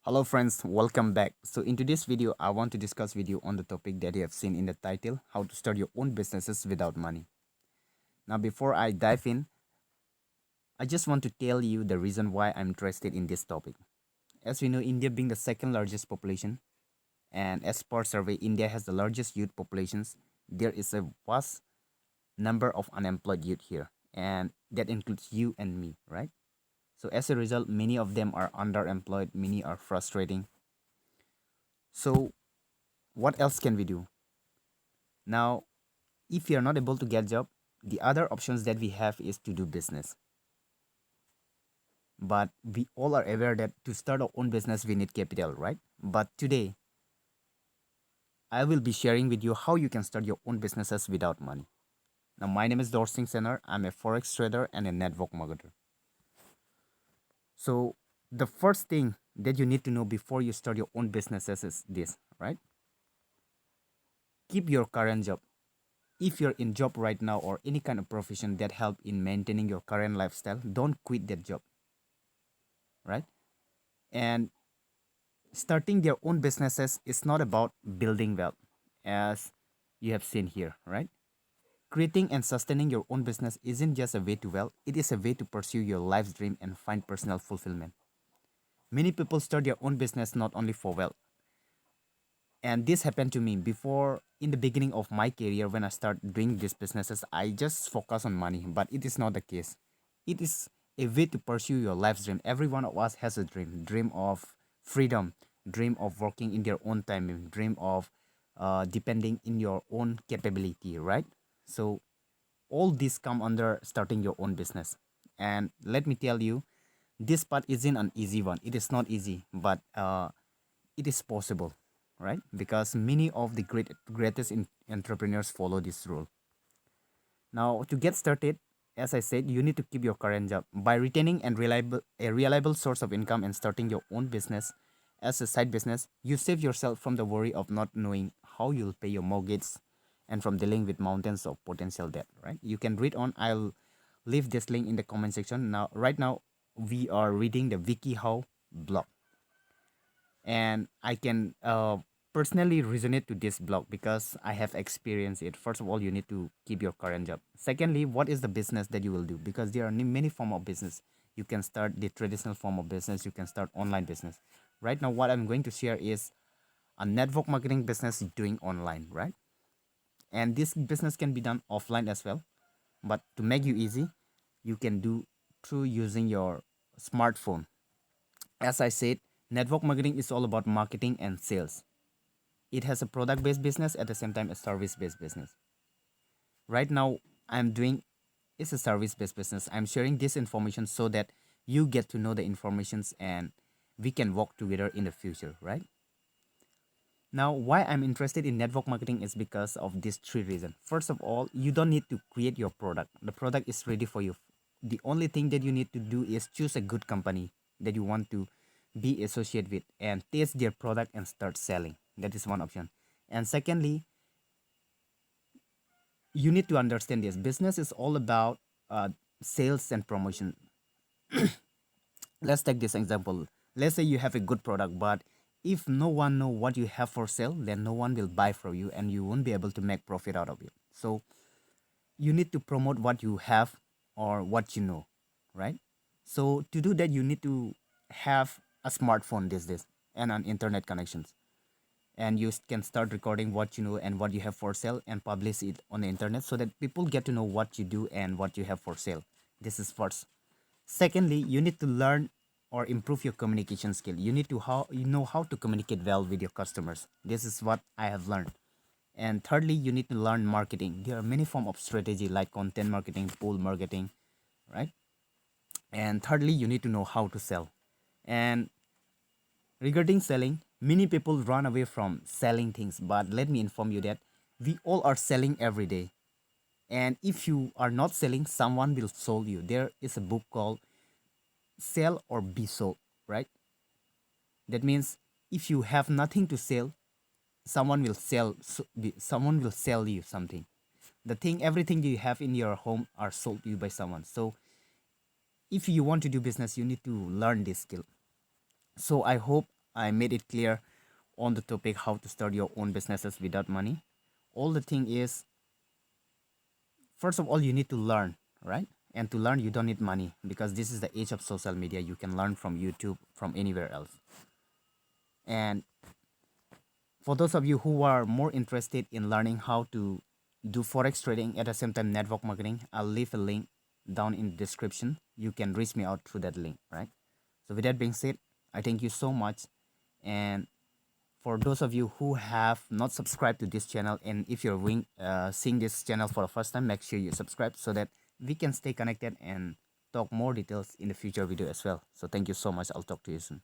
Hello friends, welcome back. So in today's video, I want to discuss with you on the topic that you have seen in the title, how to start your own businesses without money. Now before I dive in, I just want to tell you the reason why I'm interested in this topic. As we know, India being the second largest population, and as per survey, India has the largest youth populations. There is a vast number of unemployed youth here, and that includes you and me, right? So as a result, many of them are underemployed, many are frustrating. So what else can we do? Now, if you are not able to get job, the other options that we have is to do business. But we all are aware that to start our own business, we need capital, right? But today, I will be sharing with you how you can start your own businesses without money. Now, my name is Dorsing. I'm a Forex trader and a network marketer. So, the first thing that you need to know before you start your own businesses is this, right? Keep your current job. If you're in job right now or any kind of profession that help in maintaining your current lifestyle, don't quit that job, right? And starting their own businesses is not about building wealth, as you have seen here, right? Creating and sustaining your own business isn't just a way to wealth, it is a way to pursue your life's dream and find personal fulfillment. Many people start their own business not only for wealth, and this happened to me before. In the beginning of my career, when I start doing these businesses, I just focus on money, but it is not the case. It is a way to pursue your life's dream. Every one of us has a dream of freedom, dream of working in their own time, dream of depending in your own capability, right? So all these come under starting your own business. And let me tell you, this part isn't an easy one. It is not easy, but it is possible, right? Because many of the greatest entrepreneurs follow this rule. Now, to get started, as I said, you need to keep your current job by retaining and reliable source of income and starting your own business as a side business. You save yourself from the worry of not knowing how you'll pay your mortgage and from dealing with mountains of potential debt, right? You can read on. I'll leave this link in the comment section. Now, right now, we are reading the WikiHow blog, and I can personally resonate to this blog because I have experienced it. First of all, you need to keep your current job. Secondly, what is the business that you will do? Because there are many form of business. You can start the traditional form of business. You can start online business. Right now, what I'm going to share is a network marketing business doing online, right? And this business can be done offline as well. But to make you easy, you can do through using your smartphone. As I said, network marketing is all about marketing and sales. It has a product based business at the same time a service based business. Right now, I'm doing it's a service based business. I'm sharing this information so that you get to know the informations and we can work together in the future, right? Now, why I'm interested in network marketing is because of these three reasons. First of all, you don't need to create your product. The product is ready for you. The only thing that you need to do is choose a good company that you want to be associated with and taste their product and start selling. That is one option. And secondly, you need to understand this. Business is all about sales and promotion. Let's take this example. Let's say you have a good product, but if no one know what you have for sale, then no one will buy from you and you won't be able to make profit out of it. So you need to promote what you have or what you know, right? So to do that, you need to have a smartphone these days and an internet connections. And you can start recording what you know and what you have for sale and publish it on the internet so that people get to know what you do and what you have for sale. This is first. Secondly, you need to learn or improve your communication skill. You need to know how to communicate well with your customers. This is what I have learned. And thirdly, you need to learn marketing. There are many forms of strategy like content marketing, pool marketing, right? And thirdly, you need to know how to sell. And regarding selling, many people run away from selling things, but let me inform you that we all are selling every day. And if you are not selling, someone will sell you. There is a book called Sell or Be Sold, right? That means if you have nothing to sell, someone will sell you something. The thing, everything you have in your home are sold to you by someone. So if you want to do business, you need to learn this skill. So I hope I made it clear on the topic how to start your own businesses without money. All the thing is, first of all, you need to learn, right? And to learn, you don't need money because this is the age of social media. You can learn from YouTube, from anywhere else. And for those of you who are more interested in learning how to do forex trading at the same time network marketing, I'll leave a link down in the description. You can reach me out through that link, right? So with that being said, I thank you so much. And for those of you who have not subscribed to this channel, and if you're seeing this channel for the first time, make sure you subscribe so that we can stay connected and talk more details in the future video as well. So thank you so much. I'll talk to you soon.